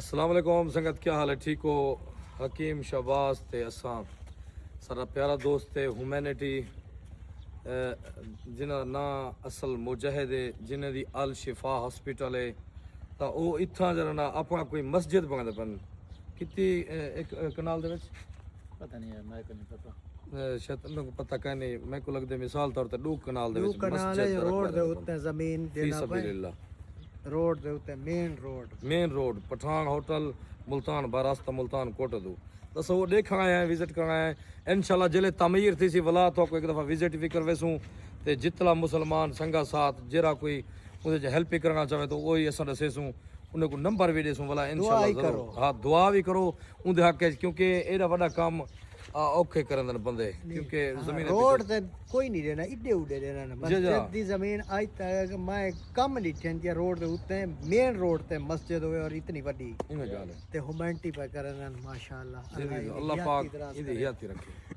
अस्सलाम वालेकुम संगत, क्या हाल है? ठीक हो? हकीम शहबाज ते असां सारा प्यारा दोस्त है ह्यूमैनिटी जिन्हें ना असल मुजाहिद है जिन्हें दी अल शिफा हॉस्पिटल है तो वो इत्थां जरा ना अपना कोई मस्जिद बनाते पन कितनी एक कनाल दे विच पता नहीं है, मैं को नहीं पता। शायद मेरे को पता क्या नहीं, मेरे को लगता है मिसाल तौर पर दो कनाल दे विच कनाल है रोड दे उत्ते जमीन फी देना पे सबीलिल्लाह रोड दे उत्ते main road Pathan hotel Multan बारास्ता मुल्तान कोट दो बस वो देखा आए हैं, विजिट करना है इंशाल्लाह। जिले तमीर थी सी वला तो एक दफ़ा विजिट भी कर वैसूं ते जितला मुसलमान संगा साथ जरा कोई उसे हेल्प भी करना चाहे तो वही असां दसेसूं उन्हें को नंबर भी देसूं भला इंशाल्लाह जरूर। हाँ दुआ भी करो उनके हक क्योंकि एडा बड़ा काम औखे करन बंदे क्योंकि जमीन रोड ते कोई नहीं देना इड्डे उड्डे देना ना मस्जिद दी जमीन आज तक मैं कम लिखन दिया रोड दे उत्ते मेन रोड ते मस्जिद होवे और इतनी बड़ी इन्हें गाल है ते ह्यूमैनिटी पे करन माशाअल्लाह अल्लाह पाक इदी हियाती रखे।